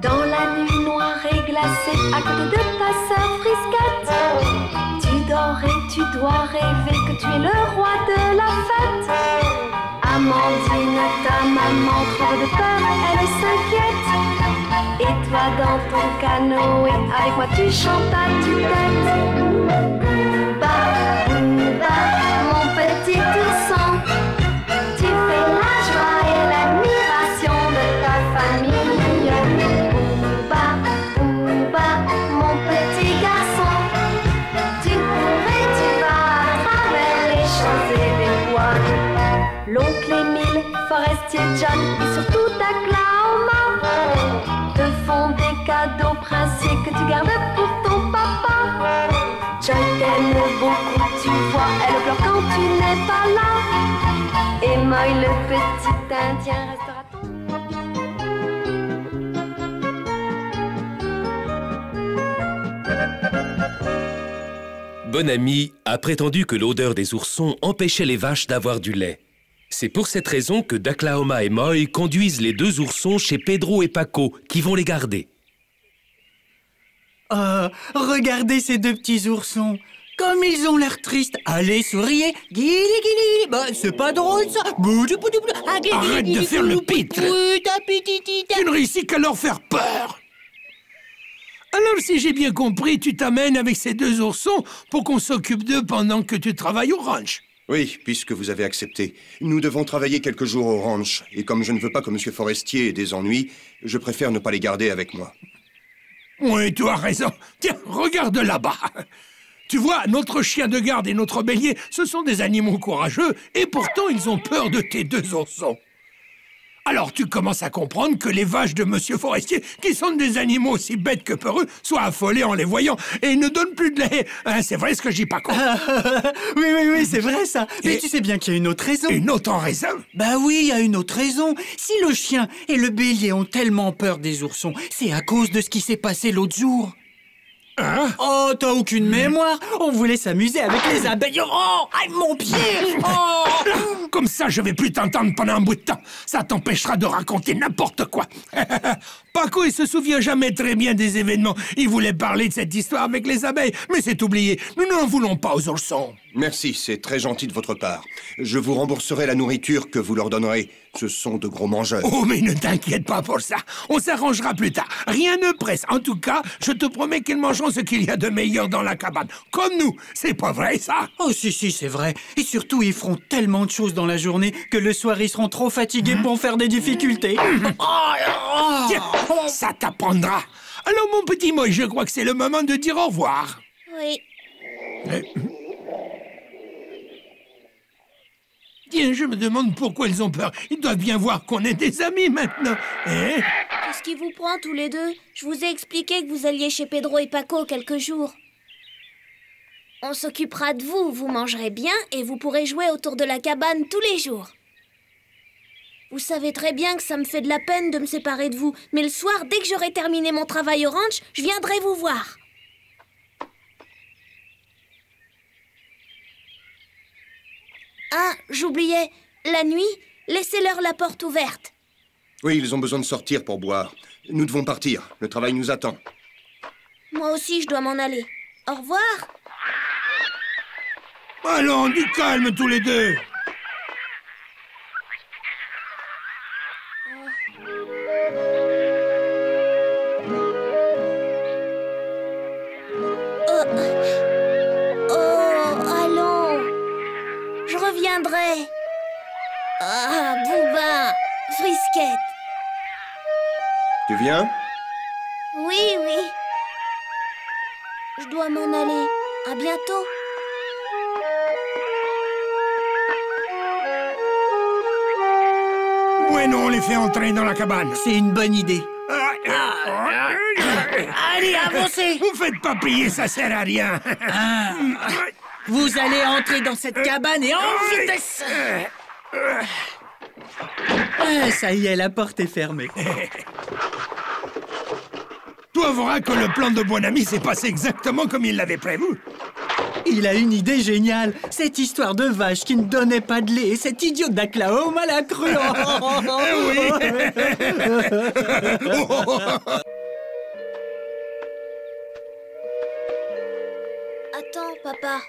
Dans la nuit noire et glacée, à côté de ta sœur Frisquette, tu dors et tu dois rêver que tu es le roi de la fête. Amandine, ta maman tremble de peur, elle s'inquiète. Et toi dans ton canoë, avec moi tu chantes à tue-tête. Booba, Booba, mon petit ourson, tu fais la joie et l'admiration de ta famille. Booba, Booba, mon petit garçon, tu cours et tu vas à travers les champs et les bois. L'oncle Émile, Forestier John et surtout Oklahoma te font des cadeaux princiers que tu gardes pour ton papa. Joy t'aime beaucoup, tu vois, elle pleure quand tu n'es pas là. Et Moy, le petit Indien, restera ton... Bonamy a prétendu que l'odeur des oursons empêchait les vaches d'avoir du lait. C'est pour cette raison que Oklahoma et Moy conduisent les deux oursons chez Pedro et Paco, qui vont les garder. Regardez ces deux petits oursons. Comme ils ont l'air tristes. Allez, souriez. Guili, guili. Bah, c'est pas drôle, ça. Arrête de faire le pitre. Tu ne réussis qu'à leur faire peur. Alors, si j'ai bien compris, tu t'amènes avec ces deux oursons pour qu'on s'occupe d'eux pendant que tu travailles au ranch. Oui, puisque vous avez accepté. Nous devons travailler quelques jours au ranch. Et comme je ne veux pas que M. Forestier ait des ennuis, je préfère ne pas les garder avec moi. Oui, tu as raison. Tiens, regarde là-bas. Tu vois, notre chien de garde et notre bélier, ce sont des animaux courageux, et pourtant ils ont peur de tes deux oursons. Alors tu commences à comprendre que les vaches de Monsieur Forestier, qui sont des animaux aussi bêtes que peureux, soient affolées en les voyant, et ne donnent plus de lait. Hein, c'est vrai ce que je dis, Paco? Oui, c'est vrai ça. Mais tu sais bien qu'il y a une autre raison. Une autre raison? Bah oui, il y a une autre raison. Si le chien et le bélier ont tellement peur des oursons, c'est à cause de ce qui s'est passé l'autre jour. Hein? Oh, t'as aucune mémoire. On voulait s'amuser avec les abeilles. Oh, aïe, mon pied. Oh. Comme ça, je vais plus t'entendre pendant un bout de temps. Ça t'empêchera de raconter n'importe quoi. Paco, il se souvient jamais très bien des événements. Il voulait parler de cette histoire avec les abeilles, mais c'est oublié. Nous n'en voulons pas aux oursons. Merci, c'est très gentil de votre part. Je vous rembourserai la nourriture que vous leur donnerez. Ce sont de gros mangeurs. Oh, mais ne t'inquiète pas pour ça. On s'arrangera plus tard. Rien ne presse. En tout cas, je te promets qu'ils mangeront ce qu'il y a de meilleur dans la cabane. Comme nous. C'est pas vrai, ça? Oh, si, c'est vrai. Et surtout, ils feront tellement de choses dans la journée que le soir, ils seront trop fatigués pour faire des difficultés. Tiens, ça t'apprendra. Alors, mon petit Moy, je crois que c'est le moment de dire au revoir. Oui. Tiens, je me demande pourquoi ils ont peur. Ils doivent bien voir qu'on est des amis maintenant. Hein? Qu'est-ce qui vous prend tous les deux? Je vous ai expliqué que vous alliez chez Pedro et Paco quelques jours. On s'occupera de vous, vous mangerez bien et vous pourrez jouer autour de la cabane tous les jours. Vous savez très bien que ça me fait de la peine de me séparer de vous, mais le soir, dès que j'aurai terminé mon travail au ranch, je viendrai vous voir. Ah, j'oubliais, la nuit, laissez-leur la porte ouverte. Oui, ils ont besoin de sortir pour boire. Nous devons partir. Le travail nous attend. Moi aussi, je dois m'en aller. Au revoir. Allons, du calme tous les deux. Ah, Booba, Frisquette. Tu viens? Oui. Je dois m'en aller. À bientôt. Bueno, on les fait entrer dans la cabane. C'est une bonne idée. Allez, avancez. Vous faites pas plier, ça sert à rien. Vous allez entrer dans cette cabane et en vitesse. Ça y est, la porte est fermée. Tu avoueras que le plan de Bonamy s'est passé exactement comme il l'avait prévu. Il a une idée géniale. Cette histoire de vache qui ne donnait pas de lait. Cet idiot d'Oklahoma l'a cru. Oui. Attends, papa.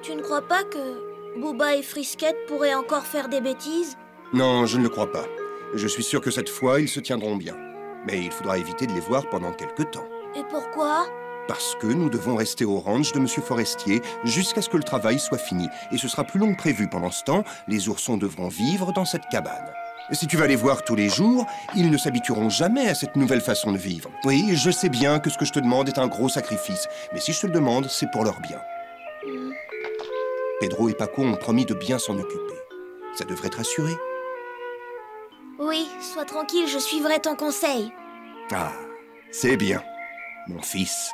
Tu ne crois pas que Booba et Frisquette pourraient encore faire des bêtises? Non, je ne le crois pas. Je suis sûr que cette fois, ils se tiendront bien. Mais il faudra éviter de les voir pendant quelque temps. Et pourquoi? Parce que nous devons rester au ranch de Monsieur Forestier jusqu'à ce que le travail soit fini. Et ce sera plus long que prévu. Pendant ce temps, les oursons devront vivre dans cette cabane. Et si tu vas les voir tous les jours, ils ne s'habitueront jamais à cette nouvelle façon de vivre. Oui, je sais bien que ce que je te demande est un gros sacrifice. Mais si je te le demande, c'est pour leur bien. Pedro et Paco ont promis de bien s'en occuper. Ça devrait te rassurer. Oui, sois tranquille, je suivrai ton conseil. Ah, c'est bien, mon fils.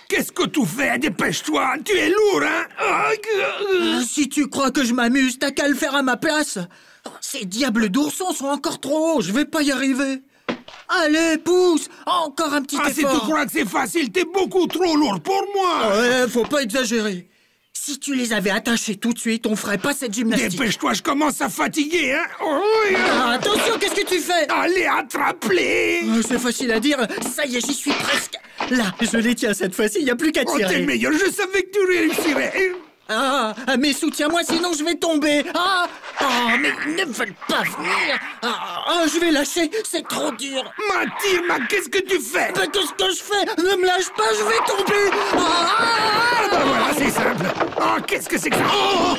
Qu'est-ce que tu fais? Dépêche-toi, tu es lourd, hein? Si tu crois que je m'amuse, t'as qu'à le faire à ma place. Ces diables d'oursons sont encore trop hauts, je vais pas y arriver. Allez, pousse, encore un petit Ah, si tu effort. crois que c'est facile, t'es beaucoup trop lourd pour moi. Ouais, faut pas exagérer. Si tu les avais attachés tout de suite, on ferait pas cette gymnastique. Dépêche-toi, je commence à fatiguer, hein? Oui. Ah, attention, qu'est-ce que tu fais? Allez, attrape-les. C'est facile à dire, ça y est, j'y suis presque. Là, je les tiens cette fois-ci, il n'y a plus qu'à Oh, tirer. t'es meilleur, je savais que tu réussirais. Ah, mais soutiens-moi, sinon je vais tomber. Mais ils ne veulent pas venir. Je vais lâcher, c'est trop dur. Mathilde, qu'est-ce que tu fais? Mais qu'est-ce que je fais? Ne me lâche pas, je vais tomber. Ben voilà, c'est simple. Oh, qu'est-ce que c'est que ça? Oh,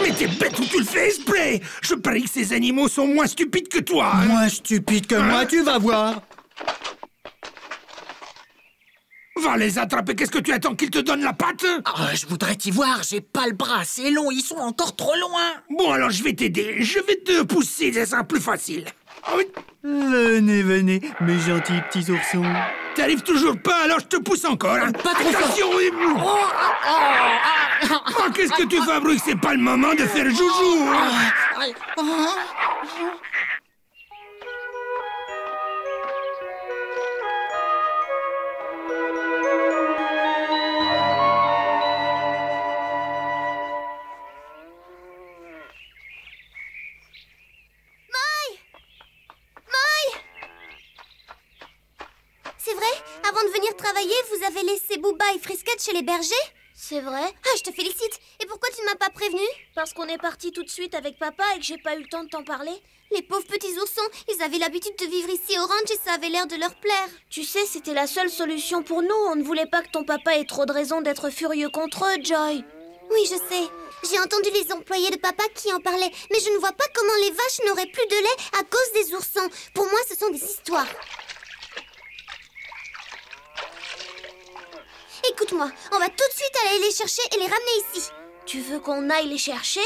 mais t'es bête ou tu le fais exprès? Je parie que ces animaux sont moins stupides que toi. Hein? Moins stupide que moi, tu vas voir. Va les attraper, qu'est-ce que tu attends qu'ils te donnent la patte? Je voudrais t'y voir, j'ai pas le bras, c'est long, ils sont encore trop loin. Bon, alors je vais t'aider, je vais te pousser, ça sera plus facile. Oh, oui. Venez, venez, mes gentils petits oursons. T'arrives toujours pas, alors je te pousse encore. Hein. Pas trop Attention, oui. Oh, qu'est-ce que tu fabriques? C'est pas le moment de faire joujou. C'est vrai? Avant de venir travailler, vous avez laissé Booba et Frisquette chez les bergers? C'est vrai? Ah, je te félicite. Et pourquoi tu ne m'as pas prévenu? Parce qu'on est parti tout de suite avec papa et que j'ai pas eu le temps de t'en parler. Les pauvres petits oursons, ils avaient l'habitude de vivre ici au ranch et ça avait l'air de leur plaire. Tu sais, c'était la seule solution pour nous. On ne voulait pas que ton papa ait trop de raisons d'être furieux contre eux, Joy. Oui, je sais. J'ai entendu les employés de papa qui en parlaient, mais je ne vois pas comment les vaches n'auraient plus de lait à cause des oursons. Pour moi, ce sont des histoires. Écoute-moi, on va tout de suite aller les chercher et les ramener ici. Tu veux qu'on aille les chercher?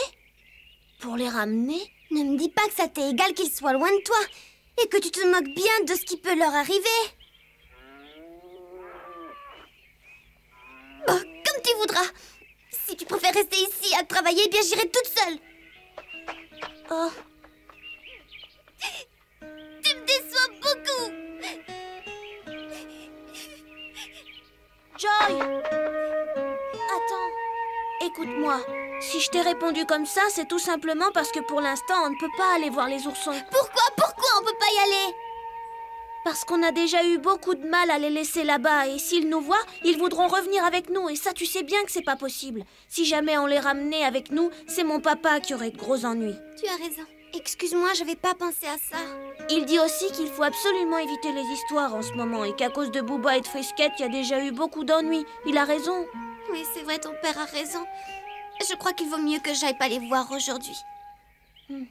Pour les ramener? Ne me dis pas que ça t'est égal qu'ils soient loin de toi et que tu te moques bien de ce qui peut leur arriver. Oh, comme tu voudras. Si tu préfères rester ici à travailler, eh bien j'irai toute seule. Oh. Tu me déçois beaucoup. Joy! Attends, écoute-moi. Si je t'ai répondu comme ça, c'est tout simplement parce que pour l'instant, on ne peut pas aller voir les oursons. Pourquoi on peut pas y aller? Parce qu'on a déjà eu beaucoup de mal à les laisser là-bas et s'ils nous voient, ils voudront revenir avec nous et ça, tu sais bien que c'est pas possible. Si jamais on les ramenait avec nous, c'est mon papa qui aurait de gros ennuis. Tu as raison. Excuse-moi, j'avais pas pensé à ça. Il dit aussi qu'il faut absolument éviter les histoires en ce moment et qu'à cause de Booba et de Frisquette, il y a déjà eu beaucoup d'ennuis. Il a raison. Oui, c'est vrai, ton père a raison. Je crois qu'il vaut mieux que j'aille pas les voir aujourd'hui. Mais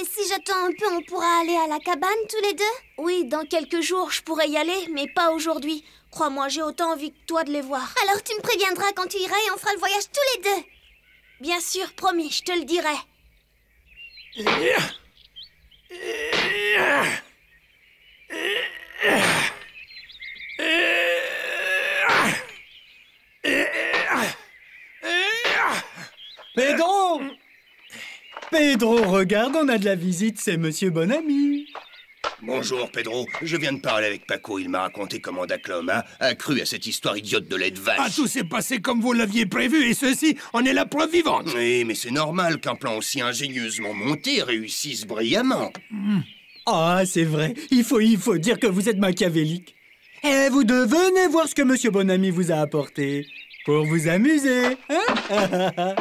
si j'attends un peu, on pourra aller à la cabane tous les deux? Oui, dans quelques jours, je pourrais y aller, mais pas aujourd'hui. Crois-moi, j'ai autant envie que toi de les voir. Alors tu me préviendras quand tu iras et on fera le voyage tous les deux. Bien sûr, promis, je te le dirai. Pedro! Pedro, regarde, on a de la visite, c'est Monsieur Bonami. Bonjour, Pedro. Je viens de parler avec Paco. Il m'a raconté comment Daclaoma a cru à cette histoire idiote de lait de vache. Ah, tout s'est passé comme vous l'aviez prévu, et ceci en est la preuve vivante. Oui, mais c'est normal qu'un plan aussi ingénieusement monté réussisse brillamment. Ah, c'est vrai. Il faut dire que vous êtes machiavélique. Et vous devenez voir ce que Monsieur Bonami vous a apporté. Pour vous amuser, hein?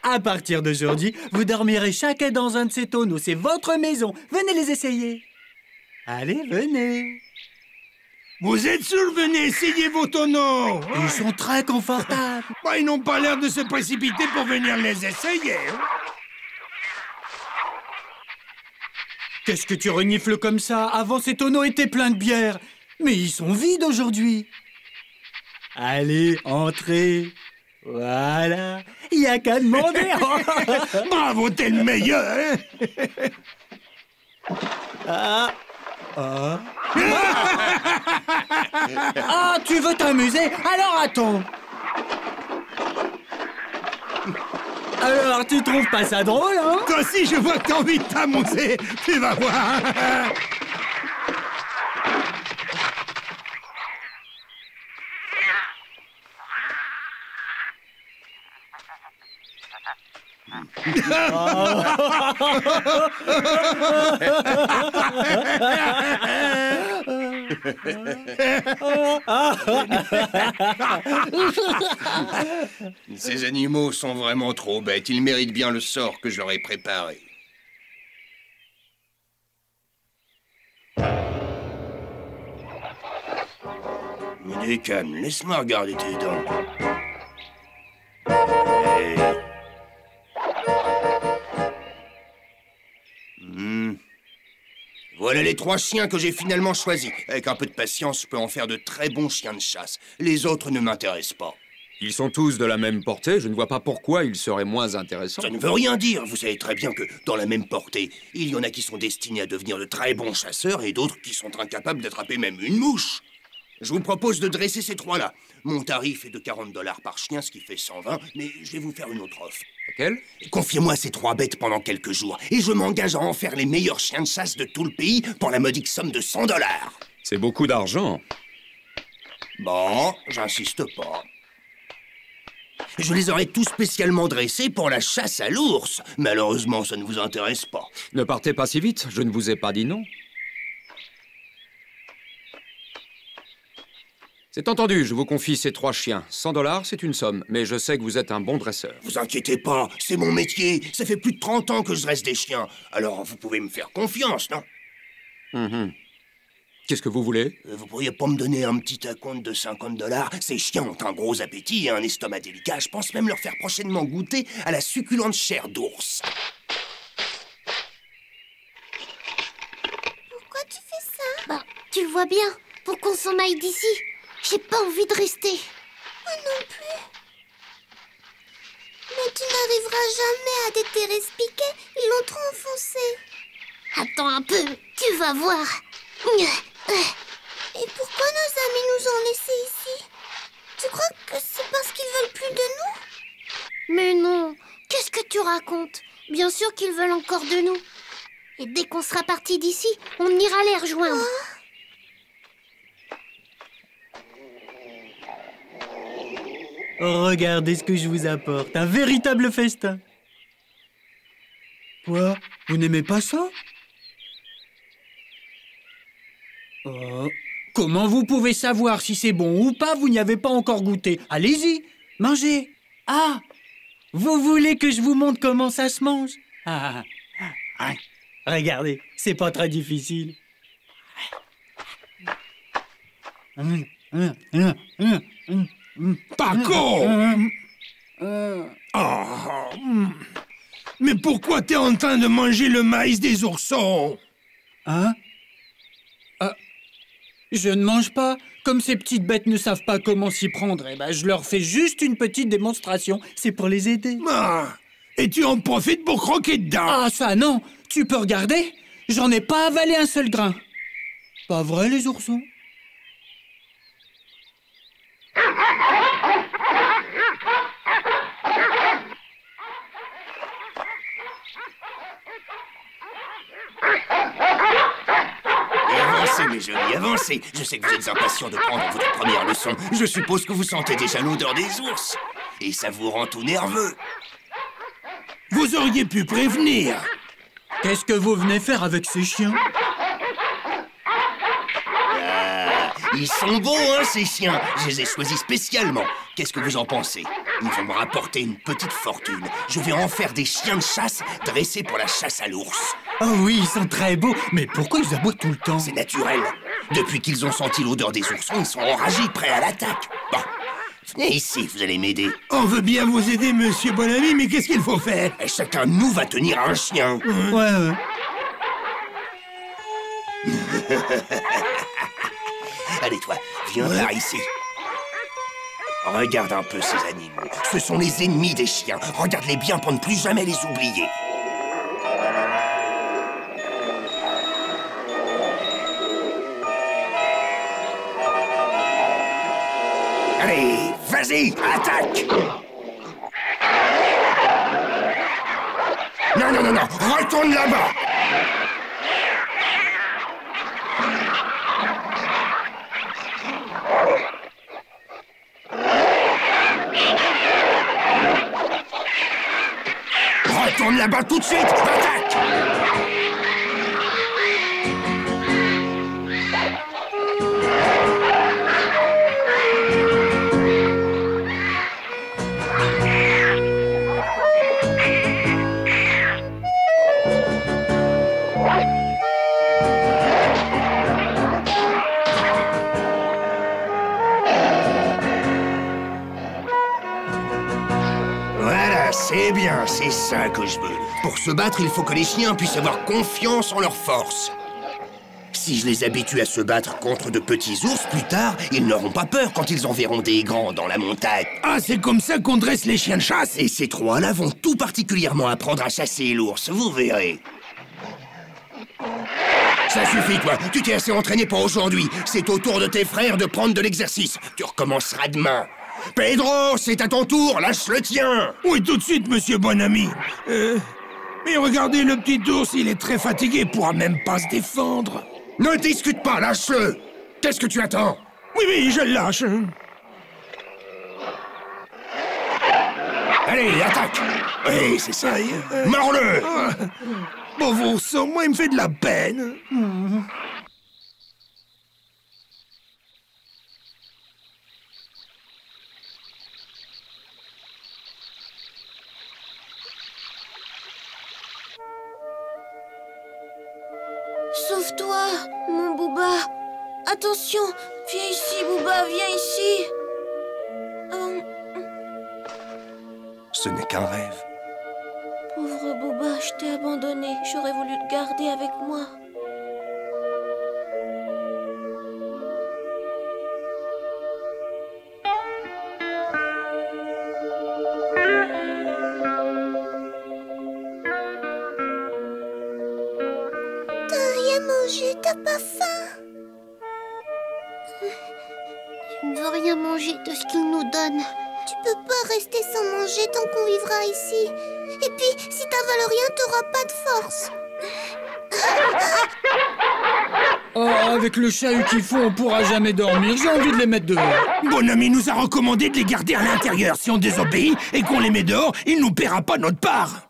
À partir d'aujourd'hui, vous dormirez chacun dans un de ces tonneaux. C'est votre maison. Venez les essayer. Allez, venez. Vous êtes sûr, venez essayer vos tonneaux. Ils sont très confortables. Bah, ils n'ont pas l'air de se précipiter pour venir les essayer. Qu'est-ce que tu renifles comme ça? Avant, ces tonneaux étaient pleins de bière. Mais ils sont vides aujourd'hui. Allez, entrez. Voilà. Il n'y a qu'à demander. Bravo, t'es le meilleur, hein? Ah, tu veux t'amuser? Alors attends. Alors, tu trouves pas ça drôle, hein? Toi aussi, je vois que t'as envie de t'amuser. Tu vas voir. Ces animaux sont vraiment trop bêtes. Ils méritent bien le sort que je leur ai préparé. Me décane, laisse-moi regarder tes dents. Hey. Voilà les 3 chiens que j'ai finalement choisis. Avec un peu de patience, je peux en faire de très bons chiens de chasse. Les autres ne m'intéressent pas. Ils sont tous de la même portée, je ne vois pas pourquoi ils seraient moins intéressants. Ça ne veut rien dire. Vous savez très bien que dans la même portée, il y en a qui sont destinés à devenir de très bons chasseurs et d'autres qui sont incapables d'attraper même une mouche. Je vous propose de dresser ces 3-là. Mon tarif est de 40 $ par chien, ce qui fait 120, mais je vais vous faire une autre offre. Laquelle? Confiez-moi ces 3 bêtes pendant quelques jours, et je m'engage à en faire les meilleurs chiens de chasse de tout le pays pour la modique somme de 100 $. C'est beaucoup d'argent. Bon, j'insiste pas. Je les aurais tous spécialement dressés pour la chasse à l'ours. Malheureusement, ça ne vous intéresse pas. Ne partez pas si vite, je ne vous ai pas dit non. C'est entendu, je vous confie ces 3 chiens. 100 $, c'est une somme, mais je sais que vous êtes un bon dresseur. Vous inquiétez pas, c'est mon métier. Ça fait plus de 30 ans que je dresse des chiens. Alors, vous pouvez me faire confiance, non? Qu'est-ce que vous voulez? Vous pourriez pas me donner un petit acompte de 50 $? Ces chiens ont un gros appétit et un estomac délicat. Je pense même leur faire prochainement goûter à la succulente chair d'ours. Pourquoi tu fais ça? Bah, tu le vois bien. Pour qu'on s'en aille d'ici. J'ai pas envie de rester. Moi non plus. Mais tu n'arriveras jamais à déterrer ce piquet. Ils l'ont trop enfoncé. Attends un peu, tu vas voir. Et pourquoi nos amis nous ont laissés ici? Tu crois que c'est parce qu'ils veulent plus de nous? Mais non, qu'est-ce que tu racontes? Bien sûr qu'ils veulent encore de nous. Et dès qu'on sera partis d'ici, on ira les rejoindre. Regardez ce que je vous apporte. Un véritable festin. Quoi? Vous n'aimez pas ça? Oh. Comment vous pouvez savoir si c'est bon ou pas? Vous n'y avez pas encore goûté. Allez-y, mangez. Ah, vous voulez que je vous montre comment ça se mange? Regardez, c'est pas très difficile. Paco! Mais pourquoi t'es en train de manger le maïs des oursons? Hein? Je ne mange pas. Comme ces petites bêtes ne savent pas comment s'y prendre, eh ben, je leur fais juste une petite démonstration. C'est pour les aider. Ah, et tu en profites pour croquer dedans? Ah, ça, non. Tu peux regarder. J'en ai pas avalé un seul grain. Pas vrai, les oursons? avancez. Je sais que vous êtes impatient de prendre votre première leçon. Je suppose que vous sentez déjà l'odeur des ours. Et ça vous rend tout nerveux. Vous auriez pu prévenir. Qu'est-ce que vous venez faire avec ces chiens? Ils sont beaux, hein, ces chiens. Je les ai choisis spécialement. Qu'est-ce que vous en pensez? Ils vont me rapporter une petite fortune. Je vais en faire des chiens de chasse dressés pour la chasse à l'ours. Oh oui, ils sont très beaux. Mais pourquoi ils aboient tout le temps? C'est naturel. Depuis qu'ils ont senti l'odeur des oursons, ils sont enragés, prêts à l'attaque. Bon, venez ici, vous allez m'aider. On veut bien vous aider, monsieur Bonami, mais qu'est-ce qu'il faut faire? Et chacun de nous va tenir un chien. Ouais. Allez, toi, viens par ici. Regarde un peu ces animaux. Ce sont les ennemis des chiens. Regarde-les bien pour ne plus jamais les oublier. Allez, vas-y, attaque! Non, retourne là-bas! Retourne là-bas tout de suite! Attaque! C'est bien, c'est ça que je veux. Pour se battre, il faut que les chiens puissent avoir confiance en leur force. Si je les habitue à se battre contre de petits ours, plus tard, ils n'auront pas peur quand ils en verront des grands dans la montagne. Ah, c'est comme ça qu'on dresse les chiens de chasse? Et ces trois-là vont tout particulièrement apprendre à chasser l'ours, vous verrez. Ça suffit, toi. Tu t'es assez entraîné pour aujourd'hui. C'est au tour de tes frères de prendre de l'exercice. Tu recommenceras demain. Pedro, c'est à ton tour, lâche le tien. Oui, tout de suite, monsieur Bonami. Mais regardez, le petit ours, il est très fatigué, il pourra même pas se défendre. Ne discute pas, lâche-le. Qu'est-ce que tu attends? Oui, je le lâche. Allez, attaque. Oui, c'est ça. Mords-le. Bon, vous sang, moi, il me fait de la peine. Sauve-toi, mon Booba. Attention, viens ici, Booba, viens ici. Ce n'est qu'un rêve. Pauvre Booba, je t'ai abandonné. J'aurais voulu te garder avec moi. T'as pas faim? Je ne veux rien manger de ce qu'ils nous donnent. Tu peux pas rester sans manger tant qu'on vivra ici. Et puis, si t'avales rien, t'auras pas de force. Oh, avec le chahut qu'ils font, on pourra jamais dormir. J'ai envie de les mettre dehors. Bonami nous a recommandé de les garder à l'intérieur. Si on désobéit et qu'on les met dehors, il nous paiera pas notre part.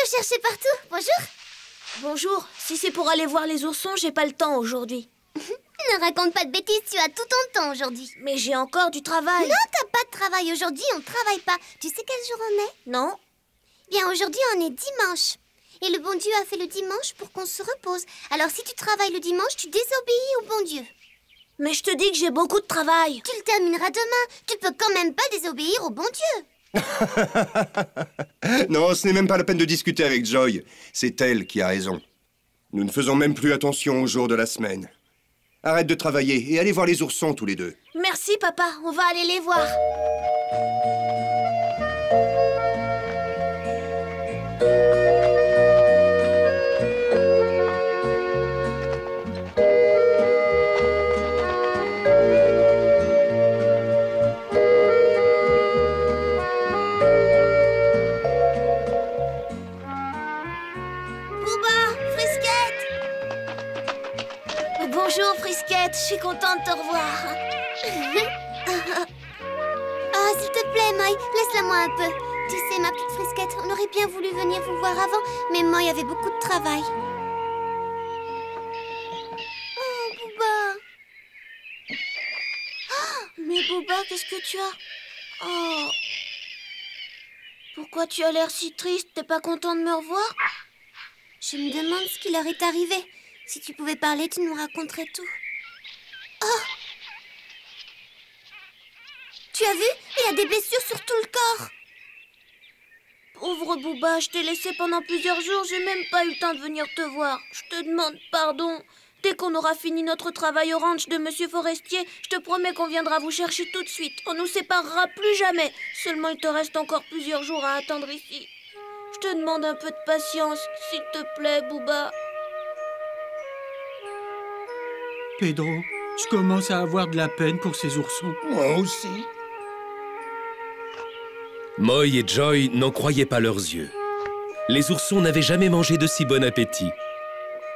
Chercher partout. Bonjour. Bonjour. Si c'est pour aller voir les oursons, j'ai pas le temps aujourd'hui. Ne raconte pas de bêtises, tu as tout ton temps aujourd'hui. Mais j'ai encore du travail. Non, t'as pas de travail aujourd'hui, on travaille pas. Tu sais quel jour on est? Non. Bien, aujourd'hui on est dimanche. Et le bon Dieu a fait le dimanche pour qu'on se repose. Alors si tu travailles le dimanche, tu désobéis au bon Dieu. Mais je te dis que j'ai beaucoup de travail. Tu le termineras demain. Tu peux quand même pas désobéir au bon Dieu. Non, ce n'est même pas la peine de discuter avec Joy. C'est elle qui a raison. Nous ne faisons même plus attention aux jours de la semaine. Arrête de travailler et allez voir les oursons tous les deux. Merci, papa. On va aller les voir. Bonjour, Frisquette, je suis contente de te revoir. Ah, s'il te plaît, Moy, laisse-la moi un peu. Tu sais, ma petite Frisquette, on aurait bien voulu venir vous voir avant, mais Moy avait beaucoup de travail. Oh, Booba. Oh, mais Booba, qu'est-ce que tu as? Oh. Pourquoi tu as l'air si triste? T'es pas content de me revoir? Je me demande ce qui leur est arrivé. Si tu pouvais parler, tu nous raconterais tout. Oh! Tu as vu? Il y a des blessures sur tout le corps. Pauvre Booba, je t'ai laissé pendant plusieurs jours. J'ai même pas eu le temps de venir te voir. Je te demande pardon. Dès qu'on aura fini notre travail au ranch de Monsieur Forestier, je te promets qu'on viendra vous chercher tout de suite. On nous séparera plus jamais. Seulement, il te reste encore plusieurs jours à attendre ici. Je te demande un peu de patience, s'il te plaît, Booba. Pedro, je commence à avoir de la peine pour ces oursons. Moi aussi. Moy et Joy n'en croyaient pas leurs yeux. Les oursons n'avaient jamais mangé de si bon appétit.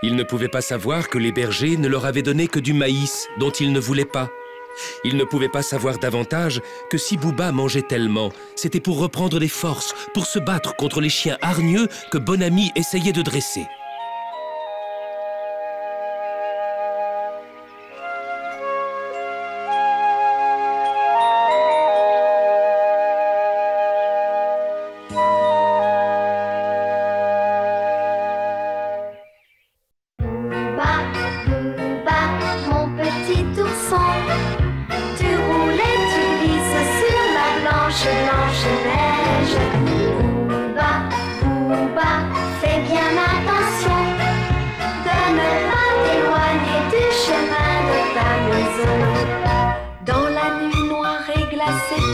Ils ne pouvaient pas savoir que les bergers ne leur avaient donné que du maïs dont ils ne voulaient pas. Ils ne pouvaient pas savoir davantage que si Booba mangeait tellement, c'était pour reprendre des forces, pour se battre contre les chiens hargneux que Bon-Ami essayait de dresser.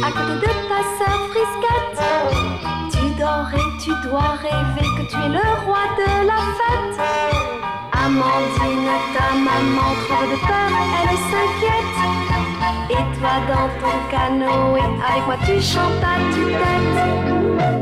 À côté de ta sœur Frisquette, tu dors et tu dois rêver que tu es le roi de la fête. Amandine, ta maman tremble de peur, elle s'inquiète. Et toi dans ton canoë, avec moi tu chantes à tue-tête.